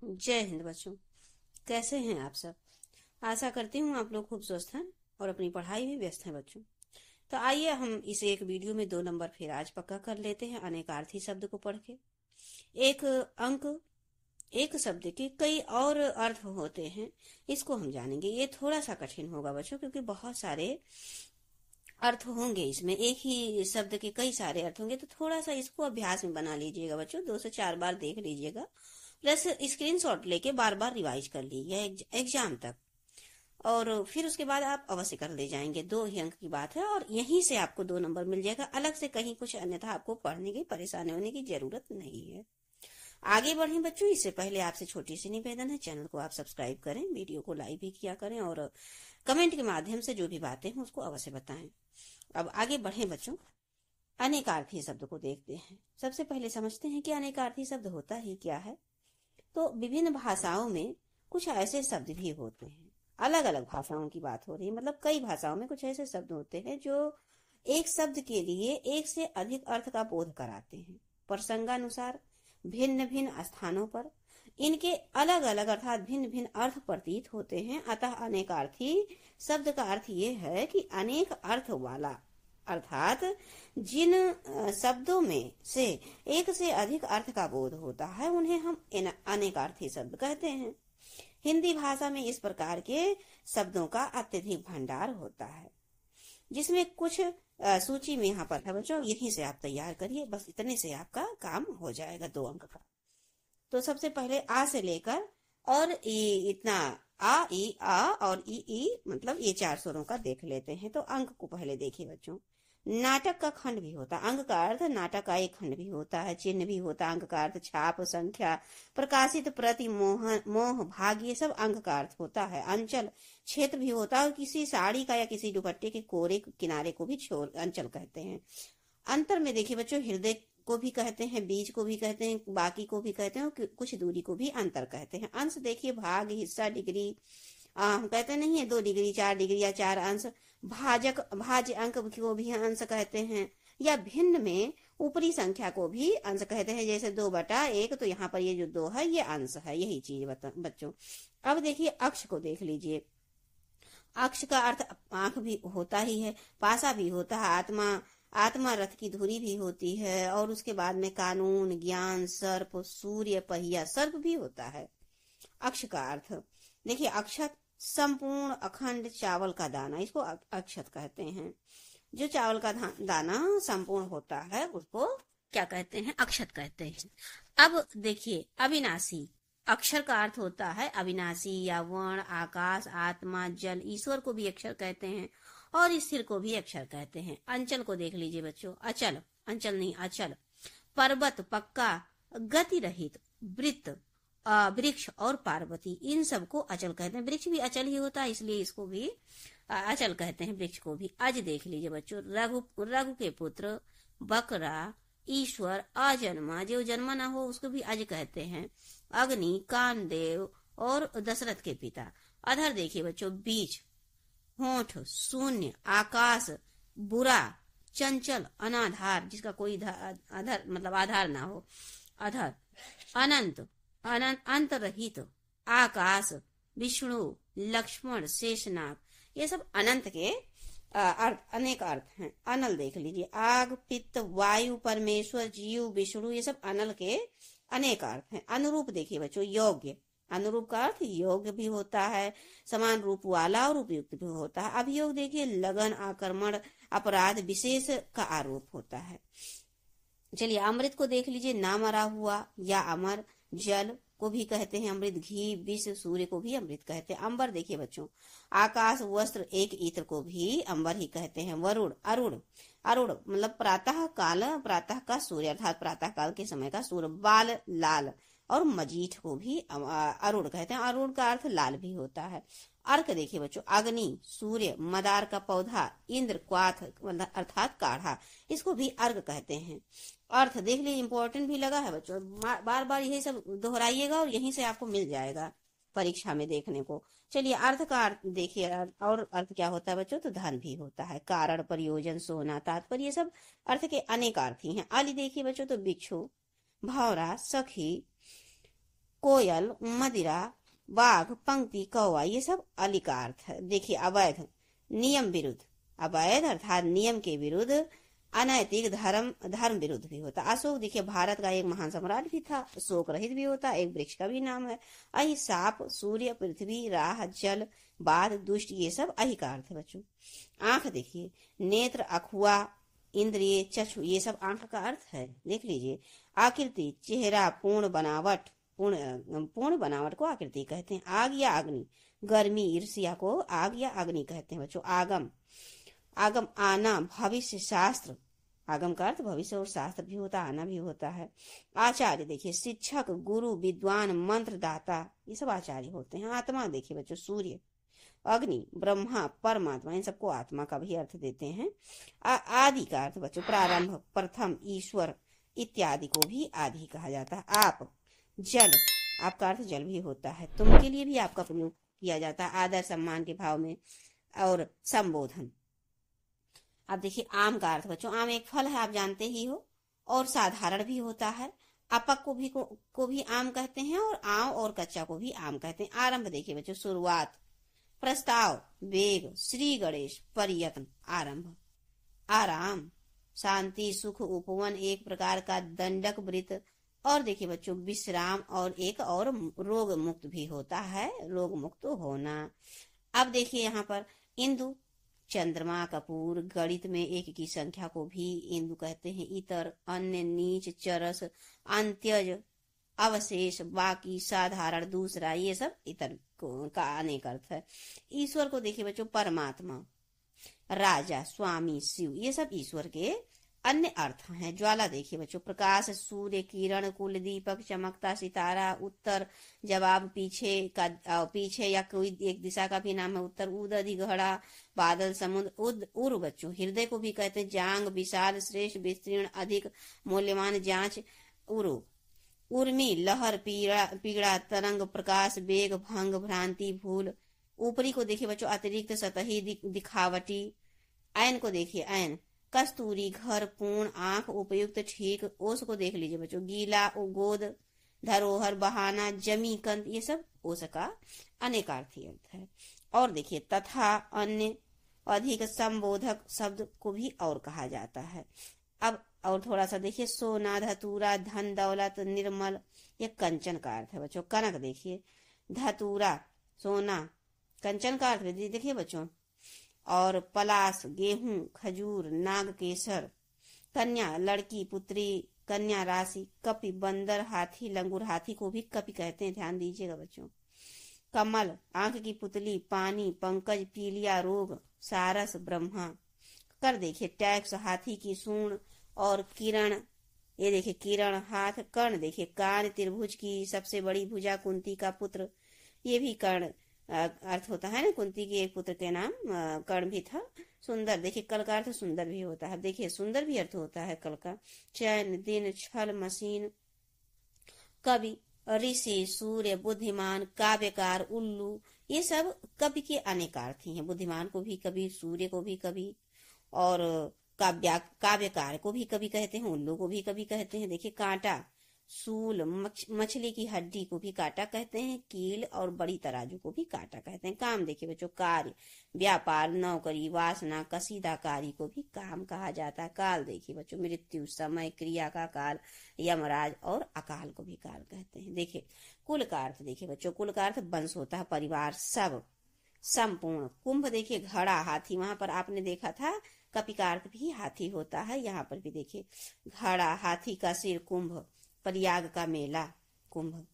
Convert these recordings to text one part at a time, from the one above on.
जय हिंद बच्चों। कैसे हैं आप सब? आशा करती हूँ आप लोग खूब स्वस्थ हैं और अपनी पढ़ाई में व्यस्त हैं बच्चों। तो आइए हम इस एक वीडियो में 2 नंबर फिर आज पक्का कर लेते हैं अनेकार्थी शब्द को पढ़ के। एक अंक, एक शब्द के कई और अर्थ होते हैं, इसको हम जानेंगे। ये थोड़ा सा कठिन होगा बच्चों, क्योंकि बहुत सारे अर्थ होंगे इसमें। एक ही शब्द के कई सारे अर्थ होंगे, तो थोड़ा सा इसको अभ्यास में बना लीजिएगा बच्चों। 2 से 4 बार देख लीजिएगा, प्लस स्क्रीनशॉट लेके बार बार रिवाइज कर लीजिए एग्जाम तक। और फिर उसके बाद आप अवश्य कर ले जाएंगे। 2 ही अंक की बात है और यहीं से आपको 2 नंबर मिल जाएगा। अलग से कहीं कुछ अन्यथा आपको पढ़ने की परेशानी होने की जरूरत नहीं है। आगे बढ़ें बच्चों, इससे पहले आपसे छोटी सी निवेदन है, चैनल को आप सब्सक्राइब करें, वीडियो को लाइक भी किया करें और कमेंट के माध्यम से जो भी बातें हैं उसको अवश्य बताएं। अब आगे बढ़ें बच्चों, अनेकार्थी शब्द को देखते हैं। सबसे पहले समझते हैं कि अनेकार्थी शब्द होता ही क्या है। तो विभिन्न भाषाओं में कुछ ऐसे शब्द भी होते हैं, अलग अलग भाषाओं की बात हो रही है, मतलब कई भाषाओं में कुछ ऐसे शब्द होते हैं जो एक शब्द के लिए एक से अधिक अर्थ का बोध कराते हैं। प्रसंगानुसार भिन्न भिन्न स्थानों पर इनके अलग अलग अर्थात भिन्न भिन्न अर्थ प्रतीत होते हैं। अतः अनेकार्थी शब्द का अर्थ ये है कि अनेक अर्थ वाला, अर्थात जिन शब्दों में से एक से अधिक अर्थ का बोध होता है उन्हें हम अनेकार्थी शब्द कहते हैं। हिंदी भाषा में इस प्रकार के शब्दों का अत्यधिक भंडार होता है, जिसमें कुछ सूची में यहाँ पर है बच्चों, यहीं से आप तैयार करिए। बस इतने से आपका काम हो जाएगा 2 अंक का। तो सबसे पहले आ से लेकर और ई, इतना आ ई आ और ई मतलब ये 4 स्वरों का देख लेते हैं। तो अंक को पहले देखिए बच्चों। नाटक का खंड भी होता है, अंक का अर्थ नाटक का एक खंड भी होता है। चिन्ह भी होता है, अंक का अर्थ छाप, संख्या, प्रकाशित प्रति, मोह भाग, ये सब अंक का अर्थ होता है। अंचल क्षेत्र भी होता है, किसी साड़ी का या किसी दुपट्टे के कोरे किनारे को भी छोर अंचल कहते हैं। अंतर में देखिए बच्चों, हृदय को भी कहते हैं, बीज को भी कहते हैं, बाकी को भी कहते हैं, और कुछ दूरी को भी अंतर कहते हैं। अंश देखिए, भाग, हिस्सा, डिग्री, हम कहते नहीं है 2 डिग्री 4 डिग्री या 4 अंश। भाजक भाज्य अंक को भी अंश कहते हैं, या भिन्न में ऊपरी संख्या को भी अंश कहते हैं, जैसे 2/1। तो यहाँ पर ये जो 2 है ये अंश है, यही चीज बच्चों। अब देखिए अक्ष को देख लीजिए। अक्ष का अर्थ आंख भी होता ही है, पासा भी होता है, आत्मा रथ की धुरी भी होती है, और उसके बाद में कानून, ज्ञान, सर्प, सूर्य, पहिया, सर्प भी होता है। अक्ष का अर्थ देखिए, अक्षत संपूर्ण अखंड चावल का दाना, इसको अक्षत कहते हैं। जो चावल का दाना संपूर्ण होता है उसको क्या कहते हैं? अक्षत कहते हैं। अब देखिए अविनाशी, अक्षर का अर्थ होता है अविनाशी, या वर्ण, आकाश, आत्मा, जल, ईश्वर को भी अक्षर कहते हैं और स्थिर को भी अक्षर कहते हैं। अंचल को देख लीजिए बच्चों। अचल, अंचल नहीं अचल, पर्वत, पक्का, गति रहित, वृत्त, वृक्ष और पार्वती, इन सबको अचल कहते हैं। वृक्ष भी अचल ही होता है, इसलिए इसको भी अचल कहते हैं, वृक्ष को भी। अज देख लीजिए बच्चों। रघु के पुत्र, बकरा, ईश्वर, अजन्मा, जो जन्मा ना हो उसको भी अज कहते हैं। अग्नि, कामदेव और दशरथ के पिता। अधर देखिए बच्चों, बीच, होठ, शून्य, आकाश, बुरा, चंचल, अनाधार, जिसका कोई आधार मतलब आधार ना हो, अधर, अनंत, अंत रहित, आकाश, विष्णु, लक्ष्मण, शेषनाग, ये सब अनंत के अर्थ, अनेक अर्थ हैं। अनल देख लीजिए। आग, पित्त, वायु, परमेश्वर, जीव, विष्णु, ये सब अनल के अनेक अर्थ हैं। अनुरूप देखिए बच्चों। योग्य, अनुरूप का अर्थ योग्य भी होता है, समान रूप वाला और उपयुक्त भी होता है। अभियोग देखिए, लगन, आक्रमण, अपराध, विशेष का आरोप होता है। चलिए अमृत को देख लीजिए। ना मरा हुआ या अमर, जल को भी कहते हैं अमृत, घी, विष, सूर्य को भी अमृत कहते हैं। अंबर देखिए बच्चों। आकाश, वस्त्र, एक इत्र को भी अंबर ही कहते हैं। वरुण, अरुण, अरुण मतलब प्रातः काल, प्रातः का सूर्य अर्थात प्रातः काल के समय का सूर्य। बाल, लाल, और मजीठ को भी अरुण कहते हैं। अरुण का अर्थ लाल भी होता है। अर्क देखिए बच्चों। अग्नि, सूर्य, मदार का पौधा, इंद्र, क्वाथ अर्थात काढ़ा, इसको भी अर्घ कहते हैं। अर्थ देख लीजिए, इंपॉर्टेंट भी लगा है बच्चों, बार बार यही सब दोहराइएगा और यहीं से आपको मिल जाएगा परीक्षा में देखने को। चलिए अर्थ का अर्थ देखिए। और अर्थ क्या होता है बच्चों? तो धन भी होता है, कारण, प्रयोजन, सोना, तात्पर्य, ये सब अर्थ के अनेक अर्थ ही हैं। अली देखिए बच्चों। तो बिच्छू, भौरा, सखी, कोयल, मदिरा, बाघ, पंक्ति, कौवा, ये सब अली का अर्थ है। देखिए अवैध, नियम विरुद्ध, अवैध अर्थात नियम के विरुद्ध, अनैतिक, धर्म विरुद्ध भी होता। अशोक देखिए भारत का एक महान सम्राट भी था। शोक रहित भी होता, एक वृक्ष का भी नाम है। अहि साप, सूर्य, पृथ्वी, राह, जल, बाध, दुष्ट, ये सब अहि का अर्थ है बच्चों। आंख देखिए, नेत्र, अखुआ, इंद्रिय, चक्षु, ये सब आंख का अर्थ है। देख लीजिए। आकृति, चेहरा, पूर्ण बनावट, पूर्ण बनावट को आकृति कहते हैं। आग या अग्नि, गर्मी, ईर्ष्या को आग या अग्नि कहते हैं बच्चों। आगम, आगम आना, भविष्य, शास्त्र, आगम का अर्थ भविष्य और शास्त्र भी होता, आना भी होता है। आचार्य देखिए, शिक्षक, गुरु, विद्वान, मंत्र दाता, ये सब आचार्य होते हैं। आत्मा देखिए बच्चों, सूर्य, अग्नि, ब्रह्मा, परमात्मा, इन सबको आत्मा का भी अर्थ देते हैं। आदि का अर्थ बच्चों प्रारंभ, प्रथम, ईश्वर इत्यादि को भी आदि कहा जाता है। आप, जल, आपका अर्थ जल भी होता है। तुम के लिए भी आपका प्रयोग किया जाता है आदर सम्मान के भाव में। और संबोधन, अब देखिए आम का अर्थ बच्चों, आम एक फल है, आप जानते ही हो, और साधारण भी होता है। अपक को भी आम कहते हैं, और आम और कच्चा को भी आम कहते हैं। आरंभ देखिए बच्चों, शुरुआत, प्रस्ताव, वेग, श्री गणेश, प्रयत्न, आरंभ। आराम, शांति, सुख, उपवन, एक प्रकार का दंडक वृत्त। और देखिए बच्चों विश्राम, और एक और रोग मुक्त भी होता है, रोग मुक्त होना। अब देखिए यहाँ पर इंदु, चंद्रमा, कपूर, गणित में एक की संख्या को भी इंदु कहते हैं। इतर, अन्य, नीच, चरस, अंत्यज, अवशेष, बाकी, साधारण, दूसरा, ये सब इतर का अनेक अर्थ है। ईश्वर को देखिए बच्चों परमात्मा, राजा, स्वामी, शिव, ये सब ईश्वर के अन्य अर्थ हैं। ज्वाला देखिए बच्चों, प्रकाश, सूर्य, किरण, कुल, दीपक, चमकता सितारा। उत्तर, जवाब, पीछे या कोई एक दिशा का भी नाम है उत्तर। उदधि, घड़ा, बादल, समुद्र। उर बच्चों हृदय को भी कहते हैं। जांग, विशाल, श्रेष्ठ, विस्तीर्ण, अधिक, मूल्यवान, जांच, उरु। उर्मी, लहर, पीड़ा, तरंग, प्रकाश, वेग, भंग, भ्रांति, भूल। ऊपरी को देखिए बच्चों अतिरिक्त, सतही, दिखावटी। ऐन को देखिए, ऐन, कस्तूरी, घर, पूर्ण, आंख, उपयुक्त, ठीक। ओस को देख लीजिए बच्चों, गीला, गोद, धरोहर, बहाना, जमी, कंद, ये सब ओस का अनेकार्थी अर्थ है। और देखिए तथा, अन्य, अधिक, संबोधक शब्द को भी और कहा जाता है। अब और थोड़ा सा देखिए, सोना, धतूरा, धन, दौलत, निर्मल, ये कंचन का अर्थ है बच्चों। कनक देखिए, धतूरा, सोना, कंचन का अर्थ देखिए बच्चों। और पलाश, गेहूं, खजूर, नाग केसर। कन्या, लड़की, पुत्री, कन्या राशि। कपि, बंदर, हाथी, लंगूर, हाथी को भी कपि कहते हैं, ध्यान दीजिएगा बच्चों। कमल, आंख की पुतली, पानी, पंकज, पीलिया, रोग, सारस, ब्रह्मा। कर देखिए, टैक्स, हाथी की सूंड। और किरण, ये देखिए किरण, हाथ। कर्ण देखिए, कान, त्रिभुज की सबसे बड़ी भुजा, कुंती का पुत्र, ये भी कर्ण अर्थ होता है ना, कुंती के एक पुत्र के नाम कर्ण भी था। सुंदर देखिए, कल का अर्थ सुंदर भी होता है। देखिए सुंदर भी अर्थ होता है कल का। चैन, दिन, छल, मशीन, कवि, ऋषि, सूर्य, बुद्धिमान, काव्यकार, उल्लू, ये सब कवि के अनेकार्थी हैं। बुद्धिमान को भी कवि, सूर्य को भी कवि, और काव्यकार को भी कवि कहते हैं, उल्लू को भी कवि कहते हैं। देखिए कांटा, सूल, मछली की हड्डी को भी कांटा कहते हैं। कील और बड़ी तराजू को भी कांटा कहते हैं। काम देखिए बच्चों, कार्य, व्यापार, नौकरी, वासना, कसीदाकारी को भी काम कहा जाता है। काल देखिए बच्चों, मृत्यु, समय, क्रिया का काल, यमराज, और अकाल को भी काल कहते हैं। देखिए कुल का अर्थ देखिए बच्चों, कुल का अर्थ वंश होता है, परिवार, सब, संपूर्ण। कुंभ देखिए, घड़ा, हाथी, वहां पर आपने देखा था कपि का अर्थ भी हाथी होता है। यहाँ पर भी देखिए घड़ा, हाथी का सिर, कुंभ, प्रयाग का मेला, कुंभ।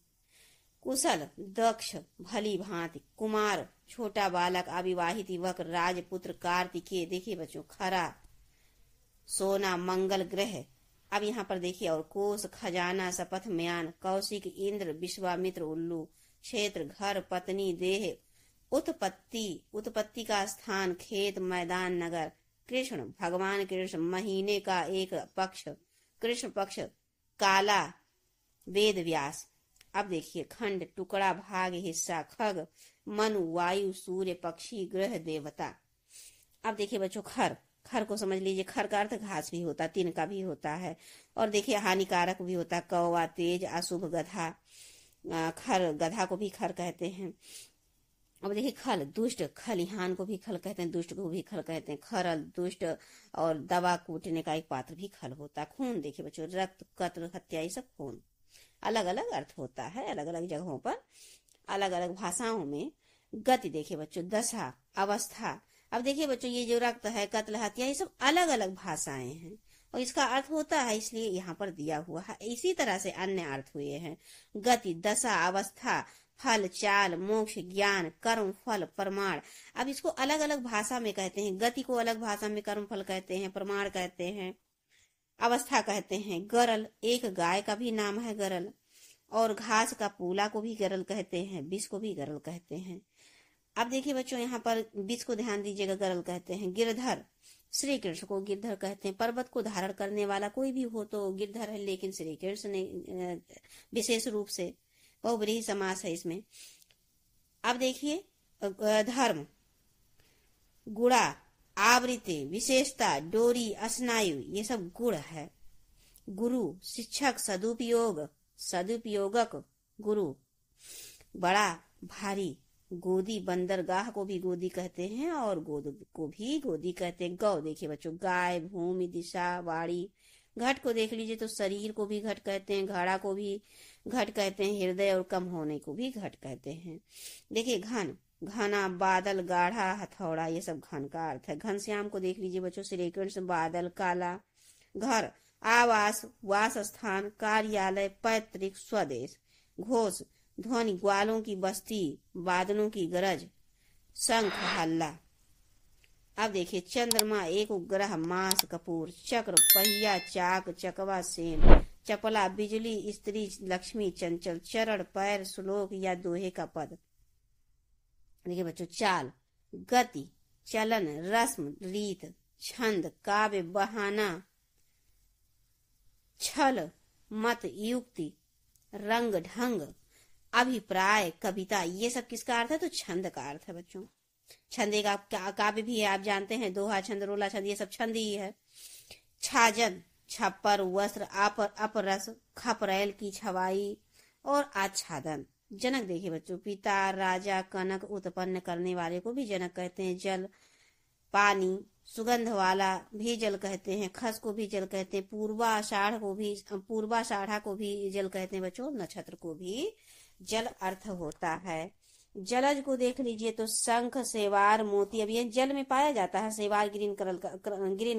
कुशल, दक्ष, भली भांति। कुमार, छोटा बालक, अविवाहित युवक, राजपुत्र, कार्तिकेय। देखिए बच्चों खरा, सोना, मंगल ग्रह। अब यहाँ पर देखिए और कोष, खजाना, शपथ, म्यान। कौशिक, इंद्र, विश्वामित्र, उल्लू। क्षेत्र, घर, पत्नी, देह। उत्पत्ति का स्थान, खेत, मैदान, नगर। कृष्ण, भगवान कृष्ण, महीने का एक पक्ष, कृष्ण पक्ष। काला, वेद व्यास। अब देखिए खंड, टुकड़ा, भाग, हिस्सा। खग, मनु, वायु, सूर्य, पक्षी, ग्रह, देवता। अब देखिए बच्चों खर, खर को समझ लीजिए। खर का अर्थ घास भी होता है, तिनका भी होता है। और देखिए हानिकारक भी होता है, कौवा, तेज, अशुभ, गधा। खर, गधा को भी खर कहते हैं। अब देखिए खल, दुष्ट, खलिहान को भी खल कहते हैं, दुष्ट को भी खल कहते हैं। खरल, दुष्ट, और दवा कूटने का एक पात्र भी खल होता है। खून देखिए बच्चों, रक्त, कत्ल, हत्या, ये सब खून। अलग अलग अर्थ होता है अलग अलग जगहों पर, अलग अलग भाषाओं में। गति देखिए बच्चों, दशा, अवस्था। अब देखिए बच्चों, ये जो रक्त है, कत्ल, हत्या, ये सब अलग अलग भाषाएं हैं और इसका अर्थ होता है, इसलिए यहाँ पर दिया हुआ है। इसी तरह से अन्य अर्थ हुए हैं। गति, दशा, अवस्था, फल, चाल, मोक्ष, ज्ञान, कर्म, फल, प्रमाण। अब इसको अलग अलग भाषा में कहते हैं। गति को अलग भाषा में कर्म फल कहते हैं, प्रमाण कहते हैं, अवस्था कहते हैं। गरल, एक गाय का भी नाम है गरल। और घास का पूला को भी गरल कहते हैं, विष को भी गरल कहते हैं। अब देखिए बच्चों, यहाँ पर विष को ध्यान दीजिएगा, गरल कहते हैं। गिरधर, श्री कृष्ण को गिरधर कहते हैं। पर्वत को धारण करने वाला कोई भी हो तो गिरधर है, लेकिन श्री कृष्ण ने विशेष रूप से, बहुब्रीहि समास है इसमें। अब देखिए धर्म, गुणा, आवृत्ति, विशेषता, डोरी, स्नायु, ये सब गुण है। गुरु, शिक्षक, सदुपयोग, सदुपयोगक गुरु। बड़ा, भारी, गोदी, बंदरगाह को भी गोदी कहते हैं और गोद को भी गोदी कहते हैं। गौ देखिए बच्चों, गाय, भूमि, दिशा, वाणी। घट को देख लीजिए तो शरीर को भी घट कहते हैं, घड़ा को भी घट कहते हैं, हृदय और कम होने को भी घट कहते हैं। देखिए घन, घना, बादल, गाढ़ा, हथौड़ा, ये सब घन का अर्थ है। घनश्याम को देख लीजिए बच्चों, श्री कृष्ण, बादल, काला। घर, आवास, वास स्थान, कार्यालय, पैतृक, स्वदेश। घोष, ध्वनि, ग्वालों की बस्ती, बादलों की गरज, शंख, हल्ला। अब देखिए चंद्रमा, एक उपग्रह, मास, कपूर। चक्र, पहिया, चाक, चकवा, सेन। चपला, बिजली, स्त्री, लक्ष्मी, चंचल। चरण, पैर, श्लोक या दोहे का पद। देखिए बच्चों, चाल, गति, चलन, रस्म, रीत। छंद, काव्य, बहाना, छल, मत, युक्ति, रंग, ढंग, अभिप्राय, कविता। ये सब किसका अर्थ है? तो छंद का अर्थ है बच्चों। छंदे का काव्य भी है, आप जानते हैं, दोहा छंद, रोला छंद, ये सब छंद ही है। छाजन, छप्पर, वस्त्र, अपरस, खपरैल की छवाई और आच्छादन। जनक देखिए बच्चों, पिता, राजा, कनक, उत्पन्न करने वाले को भी जनक कहते हैं। जल, पानी, सुगंध वाला भी जल कहते हैं। खस को भी जल कहते हैं। पूर्वाषाढ़ा को भी जल कहते हैं बच्चों। नक्षत्र को भी जल अर्थ होता है। जलज को देख लीजिए तो शंख, सेवार, मोती। अब ये जल में पाया जाता है। सेवार ग्रीन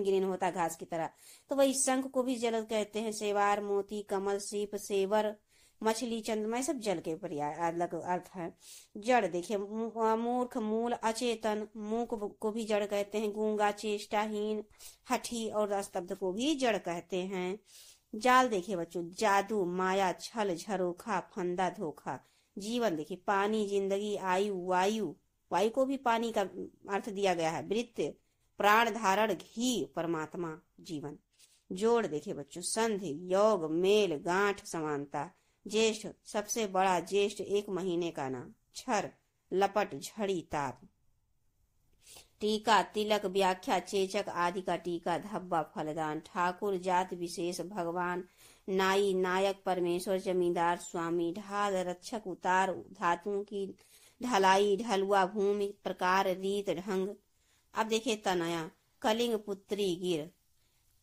ग्रीन होता है घास की तरह, तो वही शंख को भी जल कहते हैं। सेवार, मोती, कमल, सीप, सेवर, मछली, चंद्रमा, सब जल के पर्याय अलग अर्थ है। जड़ देखिए, मूर्ख, मूल, अचेतन। मूक को भी जड़ कहते हैं। गूंगा, चेष्टाहीन, हठी और स्तब्ध को भी जड़ कहते हैं। जाल देखिए बच्चों, जादू, माया, छल, झरोखा, फंदा, धोखा। जीवन देखिए, पानी, जिंदगी, आयु, वायु, वायु को भी पानी का अर्थ दिया गया है। वृत्त, प्राण धारण, घी, परमात्मा, जीवन। जोड़ देखिए बच्चों, संधि, योग, मेल, गांठ, समानता। ज्येष्ठ, सबसे बड़ा, ज्येष्ठ एक महीने का नाम। छर, लपट, झड़ी, ताप। टीका, तिलक, व्याख्या, चेचक आदि का टीका। धब्बा, फलदान। ठाकुर, जात विशेष, भगवान। नाई, नायक, परमेश्वर, जमींदार, स्वामी। ढाल, रक्षक, उतार, धातुओं की ढलाई, ढलुआ, भूमि, प्रकार, रीत, ढंग। अब देखिए तनया, कलिंग, पुत्री, गिर।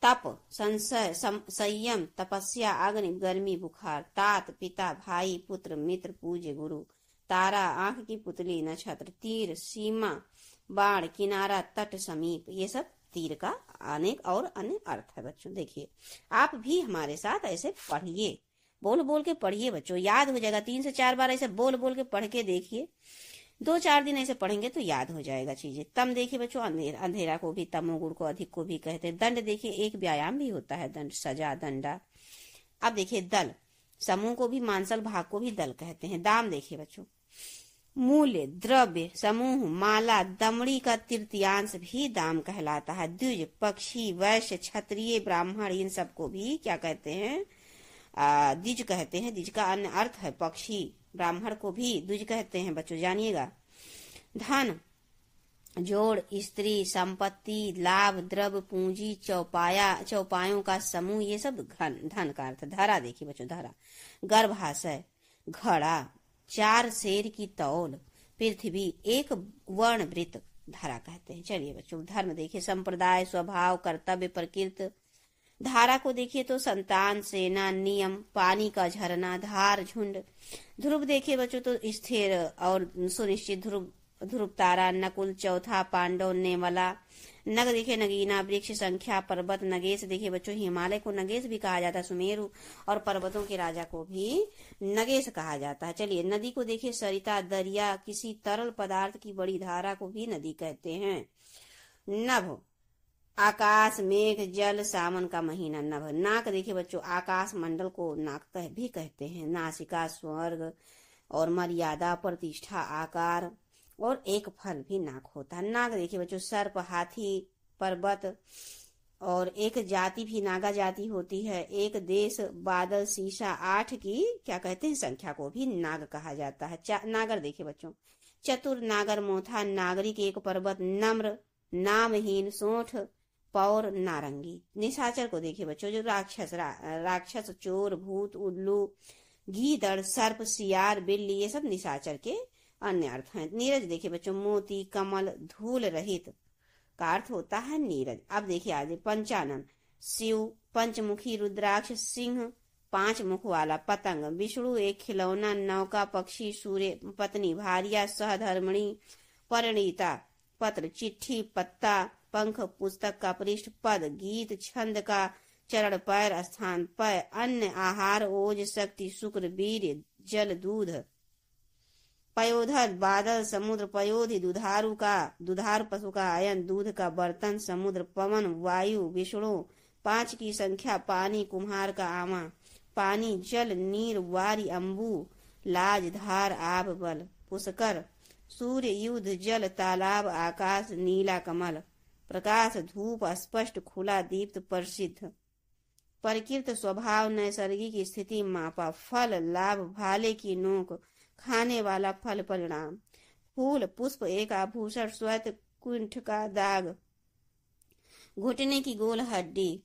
तप, संशय, संयम, तपस्या, अग्नि, गर्मी, बुखार। तात, पिता, भाई, पुत्र, मित्र, पूज्य, गुरु। तारा, आंख की पुतली, नक्षत्र। तीर, सीमा, बाण, किनारा, तट, समीप। ये सब तीर का अनेक और अन्य अर्थ है बच्चों। देखिए आप भी हमारे साथ ऐसे पढ़िए, बोल बोल के पढ़िए बच्चों, याद हो जाएगा। 3 से 4 बार ऐसे बोल बोल के पढ़ के देखिए। 2-4 दिन ऐसे पढ़ेंगे तो याद हो जाएगा चीजें। तम देखिए बच्चों, अंधेरा को भी, तमोगुण को अधिक को भी कहते हैं। दंड देखिए, एक व्यायाम भी होता है, दंड, सजा, दंडा। अब देखिए दल, समूह को भी, मांसल भाग को भी दल कहते हैं। दाम देखिए बच्चों, मूल्य, द्रव्य, समूह, माला, दमड़ी का तृतीयांश भी दाम कहलाता है। द्विज, पक्षी, वैश्य, क्षत्रिय, ब्राह्मण, इन सबको भी क्या कहते हैं? द्विज कहते हैं। द्विज का अन्य अर्थ है पक्षी। ब्राह्मण को भी द्विज कहते हैं बच्चों, जानिएगा। धन, जोड़, स्त्री, संपत्ति, लाभ, द्रव्य, पूंजी, चौपायों का समूह, ये सब धन का अर्थ। धरा देखिए बच्चों, धरा, गर्भाशय, घड़ा, 4 सेर की तौल, पृथ्वी, एक वर्ण वृत्त धारा कहते हैं। चलिए बच्चों, धर्म देखिए, संप्रदाय, स्वभाव, कर्तव्य, प्रकृति। धारा को देखिए तो संतान, सेना, नियम, पानी का झरना, धार, झुंड। ध्रुव देखिए बच्चों तो स्थिर और सुनिश्चित ध्रुव, ध्रुव तारा, नकुल, चौथा, पांडव, नेवला। नग देखिए नगीना, वृक्ष, संख्या, पर्वत। नगेश देखिए बच्चों, हिमालय को नगेश भी कहा जाता है, सुमेरु और पर्वतों के राजा को भी नगेश कहा जाता है। चलिए, नदी को देखिए सरिता, दरिया, किसी तरल पदार्थ की बड़ी धारा को भी नदी कहते हैं। नभ, आकाश, मेघ, जल, सावन का महीना। नभ। नाक देखिए बच्चों, आकाश मंडल को नाक भी कहते हैं। नासिका, स्वर्ग और मर्यादा, प्रतिष्ठा, आकार और एक फल भी नाक होता है। नाग देखिए बच्चों, सर्प, हाथी, पर्वत और एक जाति भी नागा जाति होती है। एक देश, बादल, शीशा। 8 की क्या कहते हैं संख्या को भी नाग कहा जाता है। नागर देखिए बच्चों, चतुर, नागर, मोथा, नागरिक, एक पर्वत। नम्र, नामहीन, सोंठ, पौर, नारंगी। निशाचर को देखिए बच्चों, जो राक्षस, चोर, भूत, उल्लू, गीदड़, सर्प, सियार, बिल्ली, ये सब निशाचर के अन्य अर्थ हैं। नीरज देखिए बच्चों, मोती, कमल, धूल रहित का अर्थ होता है नीरज। अब देखिए आगे, पंचानन, शिव, पंचमुखी, रुद्राक्ष, सिंह, 5 मुख वाला। पतंग, विष्णु, एक खिलौना। नौका, पक्षी, सूर्य, पत्नी, भार्या, सहधर्मिणी, परिणीता। पत्र, चिट्ठी, पत्ता। पंख, पुस्तक का पृष्ठ। पद, गीत, छंद का चरण। पैर, स्थान। पय, अन्न, आहार। ओज, शक्ति, शुक्र, वीर्य, जल, दूध। पयोधर, बादल, समुद्र। पयोधि, दुधारू पशु का आयन। दूध का बर्तन, समुद्र। पवन, वायु, विष्णु, 5 की संख्या। पानी, कुम्हार का आमा। पानी, जल, नीर, वारी, अम्बु, लाज, धार, आब, बल। पुष्कर, सूर्य, युद्ध, जल, तालाब, आकाश, नीला कमल। प्रकाश, धूप, स्पष्ट, खुला, दीप्त, प्रसिद्ध। प्रकृत, स्वभाव, नैसर्गिक स्थिति, मापा। फल, लाभ, भाले की नोक, खाने वाला फल, परिणाम। फूल, पुष्प, एक आभूषण। श्वेत, कुंठ का दाग, घुटने की गोल हड्डी।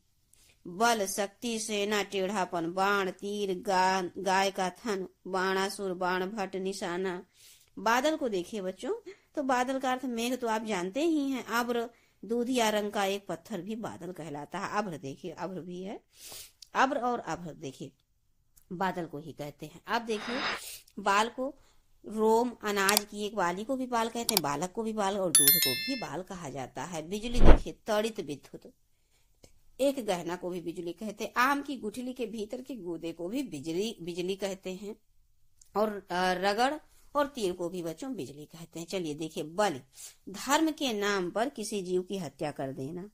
बल, शक्ति, सेना, टेढ़ापन। बाण, तीर, गाय का थन। बाणासुर, बाण भट्ट, निशाना। बादल को देखिए बच्चों, तो बादल का अर्थ मेघ तो आप जानते ही हैं। अब्र, दूधिया रंग का एक पत्थर भी बादल कहलाता है। अभ्र देखिए, अभ्र भी है। अब्र और अभ्र देखिए बादल को ही कहते हैं। अब देखिए, बाल को रोम, अनाज की एक बाली को भी बाल कहते हैं। बालक को भी बाल और दूध को भी बाल कहा जाता है। बिजली देखिए, तड़ित विद्युत, एक गहना को भी बिजली कहते हैं। आम की गुठली के भीतर के गूदे को भी बिजली कहते हैं। और रगड़ और तीर को भी बच्चों बिजली कहते हैं। चलिए देखिए, बलि, धर्म के नाम पर किसी जीव की हत्या कर देना,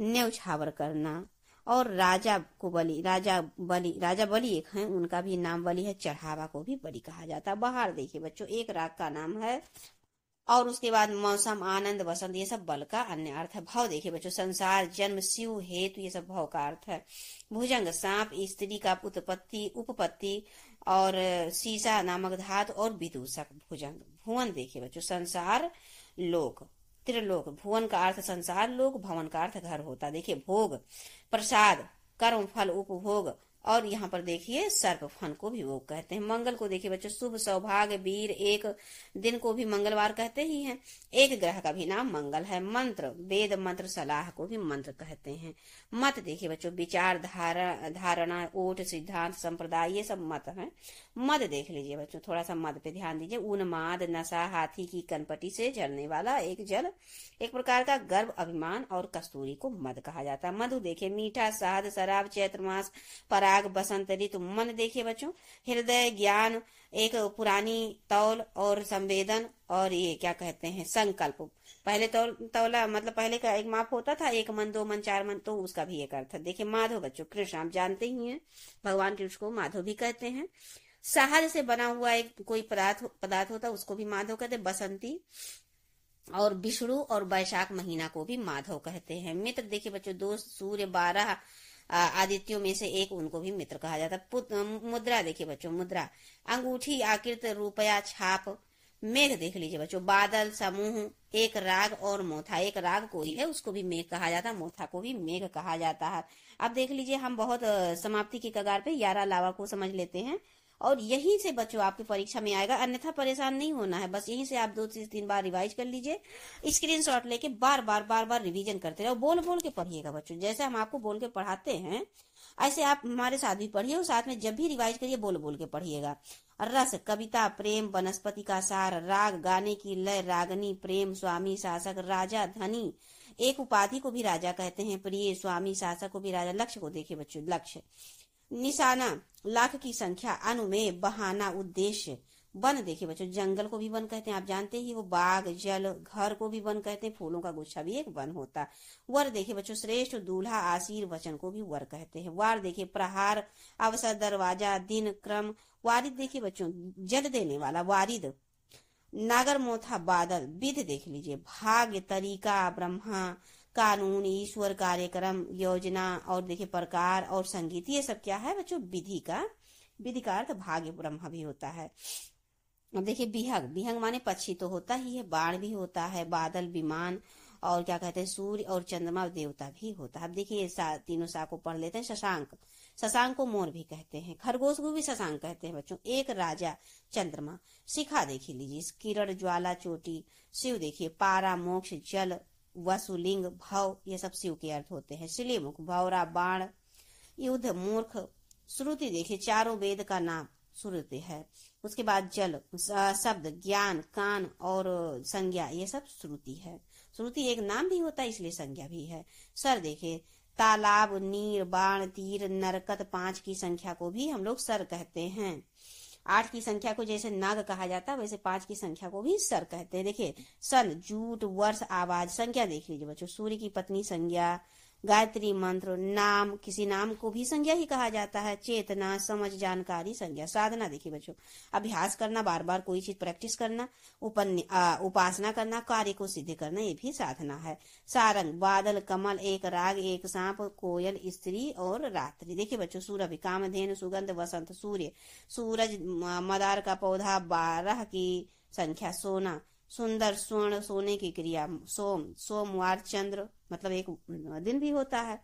न्यौछावर करना। और राजा बलि एक हैं, उनका भी नाम बलि है। चढ़ावा को भी बलि कहा जाता है। बहार देखिए बच्चों, एक राग का नाम है। और उसके बाद मौसम, आनंद, वसंत, ये सब बल का अन्य अर्थ है। भव देखिए बच्चों, संसार, जन्म, शिव, हेतु, ये सब भव का अर्थ है। भुजंग, सांप, स्त्री का उपपत्ति और सीसा नामक धातु और विदूषक। भुजंग। भुवन देखिए बच्चों, संसार, लोक, त्रिलोक। भुवन का अर्थ संसार, लोक। भवन का अर्थ घर होता। देखिए, भोग, प्रसाद, कर्म फल, उपभोग। और यहाँ पर देखिए, सर्प फन को भी भोग कहते हैं। मंगल को देखिए बच्चों, शुभ, सौभाग्य, वीर। एक दिन को भी मंगलवार कहते ही हैं। एक ग्रह का भी नाम मंगल है। मंत्र, वेद मंत्र, सलाह को भी मंत्र कहते हैं। मत देखिए बच्चों, विचार, धारणा, ओट, सिद्धांत, संप्रदाय, ये सब मत हैं। मद देख लीजिए बच्चों, थोड़ा सा मद पे ध्यान दीजिए। उन्माद, नशा, हाथी की कनपटी से झरने वाला एक जल, एक प्रकार का गर्व, अभिमान। और कस्तूरी को मद कहा जाता है। मधु देखिए, मीठा, शहद, शराब, चैत्र मास, पराग, बसंत ऋतु। मन देखिए बच्चों, हृदय, ज्ञान, एक पुरानी तौल और संवेदन। और ये क्या कहते हैं, संकल्प। पहले तौला मतलब पहले का एक माप होता था, 1 मन, 2 मन, 4 मन, तो उसका भी एक अर्थ है। देखिए, माधव बच्चों, कृष्ण आप जानते ही हैं, भगवान कृष्ण को माधव भी कहते हैं। शहद से बना हुआ एक कोई पदार्थ होता है, उसको भी माधव कहते हैं। बसंती और विष्णु और वैशाख महीना को भी माधव कहते हैं। मित्र देखिए बच्चों, 2 सूर्य, 12 आदित्यों में से एक, उनको भी मित्र कहा जाता है। मुद्रा देखिए बच्चों, मुद्रा, अंगूठी, आकृत, रुपया, छाप। मेघ देख लीजिए बच्चों, बादल, समूह, एक राग और मोथा। एक राग कोई है, उसको भी मेघ कहा जाता है। मोथा को भी मेघ कहा जाता है। अब देख लीजिए, हम बहुत समाप्ति की कगार पे 11 लावा को समझ लेते हैं। और यहीं से बच्चों आपकी परीक्षा में आएगा, अन्यथा परेशान नहीं होना है। बस यहीं से आप 2 से 3 बार रिवाइज कर लीजिए, स्क्रीनशॉट लेके बार बार रिवीजन करते रहो, बोल बोल के पढ़िएगा बच्चों। जैसे हम आपको बोल के पढ़ाते हैं ऐसे आप हमारे साथ भी पढ़िए, और साथ में जब भी रिवाइज करिए बोल बोल के पढ़िएगा। रस, कविता, प्रेम, वनस्पति का सार, राग, गाने की लय, रागनी, प्रेम, स्वामी, शासक, राजा, धनी, एक उपाधि को भी राजा कहते हैं, प्रिय, स्वामी, शासक को भी राजा। लक्ष्य को देखिए बच्चों, लक्ष्य, निशाना, लाख की संख्या, अनुमेय, बहाना, उद्देश्य। वन देखिए बच्चों, जंगल को भी वन कहते हैं, आप जानते ही वो, बाग, जल, घर को भी वन कहते हैं, फूलों का गुच्छा भी एक वन होता है। वर देखिए बच्चों, श्रेष्ठ, दूल्हा, आशीर, वचन को भी वर कहते हैं। वार देखिए, प्रहार, अवसर, दरवाजा, दिन, क्रम। वारिद देखिए बच्चों, जल देने वाला, वारिद। नागर, मोथा, बादल। विधि देख लीजिए, भाग्य, तरीका, ब्रह्मा, कानून, ईश्वर, कार्यक्रम, योजना, और देखिए प्रकार और संगीत। ये सब क्या है बच्चों, विधि का अर्थ भाग्य ब्रह्मा भी होता है। अब देखिए विहंग, विहंग माने पक्षी तो होता ही है, बाण भी होता है, बादल, विमान, और क्या कहते हैं सूर्य और चंद्रमा देवता भी होता है। अब देखिए तीनों सा को पढ़ लेते हैं। शशांक, शशांक को मोर भी कहते हैं, खरगोश को भी शशांक कहते हैं बच्चों। एक राजा, चंद्रमा। शिखा देखिए लीजिए, किरण, ज्वाला, चोटी। शिव देखिए, पारा, मोक्ष, जल, वसुलिंग, भव, ये सब शिव के अर्थ होते हैं। शिलीमुख, भौरा, बाण, युद्ध, मूर्ख। श्रुति देखिए, चारों वेद का नाम श्रुति है। उसके बाद जल, शब्द, ज्ञान, कान और संज्ञा, ये सब श्रुति है। श्रुति एक नाम भी होता है इसलिए संज्ञा भी है। सर देखिए, तालाब, नीर, बाण, तीर, नरकत। 5 की संख्या को भी हम लोग सर कहते हैं। 8 की संख्या को जैसे नाग कहा जाता है वैसे 5 की संख्या को भी सर कहते हैं। देखिए सन, जूट, वर्ष, आवाज। संज्ञा देख लीजिए बच्चों, सूर्य की पत्नी संज्ञा, गायत्री मंत्र, नाम, किसी नाम को भी संज्ञा ही कहा जाता है। चेतना, समझ, जानकारी, संज्ञा। साधना देखिए बच्चों, अभ्यास करना, बार बार कोई चीज प्रैक्टिस करना, उपासना करना, कार्य को सिद्ध करना, ये भी साधना है। सारंग, बादल, कमल, एक राग, एक सांप, कोयल, स्त्री और रात्रि। देखिए बच्चों, सूरभि, कामधेनु, सुगंध, वसंत। सूर्य, सूरज, मदार का पौधा। 12 की संख्या, सोना, सुंदर, स्वर्ण, सोने की क्रिया। सोम, सोमवार, चंद्र, मतलब एक दिन भी होता है।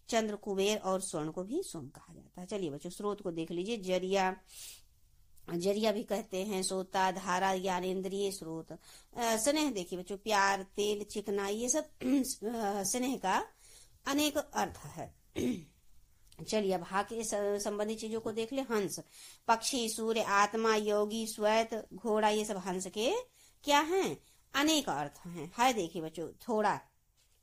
चंद्र, कुबेर, और स्वर्ण को भी सोम कहा जाता है। चलिए बच्चों, स्रोत को देख लीजिए। जरिया, जरिया भी कहते हैं, सोता, धारा, ज्ञानेंद्रिय, स्रोत। स्नेह देखिए बच्चों, प्यार, तेल, चिकना, ये सब स्नेह का अनेक अर्थ है। चलिए अब हा के संबंधी चीजों को देख ले। हंस, पक्षी, सूर्य, आत्मा, योगी, श्वेत, घोड़ा, ये सब हंस के क्या हैं, अनेक अर्थ हैं। है देखिए बच्चों, थोड़ा,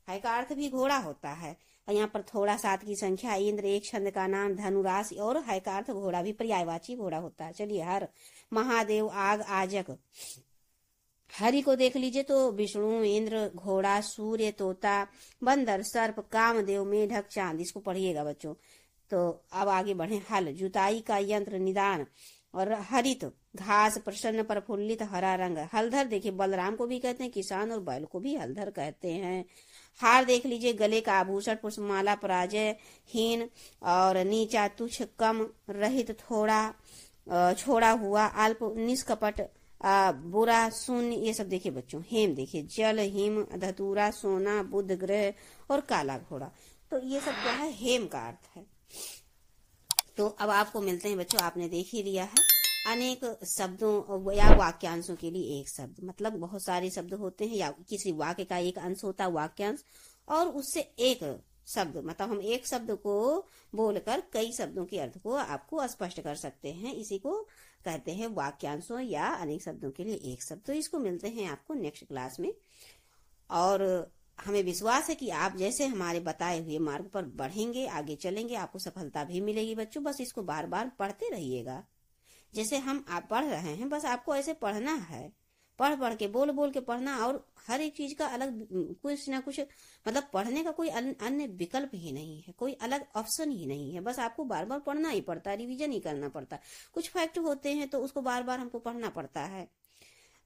है का अर्थ भी घोड़ा होता है, और यहाँ पर थोड़ा 7 की संख्या, इंद्र, एक छंद का नाम, धनुराशि, और है का अर्थ घोड़ा भी पर्यायवाची घोड़ा होता है। चलिए हर, महादेव, आग, आजक। हरि को देख लीजिए तो विष्णु, इंद्र, घोड़ा, सूर्य, तोता, बंदर, सर्प, कामदेव, मेढक, चांद। इसको पढ़िएगा बच्चों। तो अब आगे बढ़े। हल, जुताई का यंत्र, निदान। और हरित, घास, प्रसन्न, प्रफुल्लित, हरा रंग। हलधर देखिए, बलराम को भी कहते हैं, किसान और बैल को भी हलधर कहते हैं। हार देख लीजिए, गले का आभूषण, पुष्पमाला, पराजय, हीन, और नीचा, तुच्छ, कम, रहित, थोड़ा, छोड़ा हुआ, अल्प, निष्कपट, बुरा, शून्य, ये सब देखिए बच्चों। हेम देखिए, जल, हिम, धतूरा, सोना, बुध ग्रह, और काला घोड़ा। तो ये सब क्या है, हेम का अर्थ है। तो अब आपको मिलते हैं बच्चों, आपने देख ही लिया है। अनेक शब्दों या वाक्यांशों के लिए एक शब्द, मतलब बहुत सारे शब्द होते हैं, या किसी वाक्य का एक अंश होता है वाक्यांश, और उससे एक शब्द, मतलब हम एक शब्द को बोलकर कई शब्दों के अर्थ को आपको स्पष्ट कर सकते हैं। इसी को कहते हैं वाक्यांशों या अनेक शब्दों के लिए एक शब्द। तो इसको मिलते हैं आपको नेक्स्ट क्लास में, और हमें विश्वास है कि आप जैसे हमारे बताए हुए मार्ग पर बढ़ेंगे, आगे चलेंगे, आपको सफलता भी मिलेगी बच्चों। बस इसको बार बार पढ़ते रहिएगा, जैसे हम आप पढ़ रहे हैं, बस आपको ऐसे पढ़ना है, पढ़ पढ़ के, बोल बोल के पढ़ना। और हर एक चीज का अलग कुछ ना कुछ, मतलब पढ़ने का कोई अन्य विकल्प ही नहीं है, कोई अलग ऑप्शन ही नहीं है। बस आपको बार बार पढ़ना ही पड़ता है, रिवीजन ही करना पड़ता है। कुछ फैक्ट होते हैं तो उसको बार बार हमको पढ़ना पड़ता है,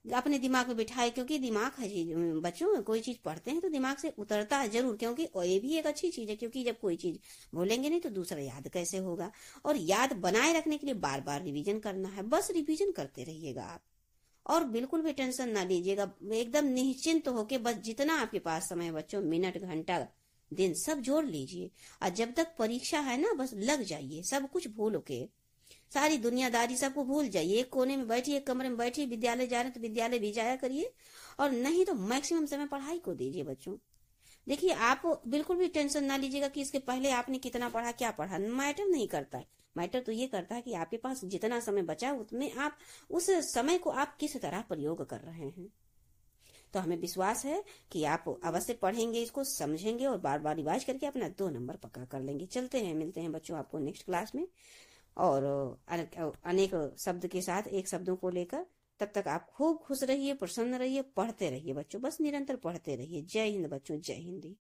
अपने दिमाग में बिठाए, क्योंकि दिमाग है जी बच्चों, कोई चीज पढ़ते हैं तो दिमाग से उतरता है जरूर, क्योंकि ये भी एक अच्छी चीज है, क्योंकि जब कोई चीज भूलेंगे नहीं तो दूसरा याद कैसे होगा। और याद बनाए रखने के लिए बार बार रिवीजन करना है, बस रिवीजन करते रहिएगा आप, और बिल्कुल भी टेंशन ना लीजिएगा, एकदम निश्चिंत होके बस जितना आपके पास समय बच्चों, मिनट, घंटा, दिन, सब जोड़ लीजिए। और जब तक परीक्षा है ना, बस लग जाइए, सब कुछ भूल के सारी दुनियादारी सबको भूल जाइए, एक कोने में बैठिए, एक कमरे में बैठिए। विद्यालय जा रहे हैं तो विद्यालय भी जाया करिए, और नहीं तो मैक्सिमम समय पढ़ाई को दीजिए बच्चों। देखिए, आप बिल्कुल भी टेंशन ना लीजिएगा कि इसके पहले आपने कितना पढ़ा, क्या पढ़ा, मैटर नहीं करता है। मैटर तो ये करता है कि आपके पास जितना समय बचा उतने आप उस समय को आप किस तरह प्रयोग कर रहे हैं। तो हमें विश्वास है कि आप अवश्य पढ़ेंगे, इसको समझेंगे और बार बार रिवाइज करके अपना 2 नंबर पक्का कर लेंगे। चलते हैं, मिलते हैं बच्चों आपको नेक्स्ट क्लास में, और अनेक शब्द के साथ एक शब्दों को लेकर। तब तक आप खूब खुश रहिए, प्रसन्न रहिए, पढ़ते रहिए बच्चों, बस निरंतर पढ़ते रहिए। जय हिंद बच्चों, जय हिंद।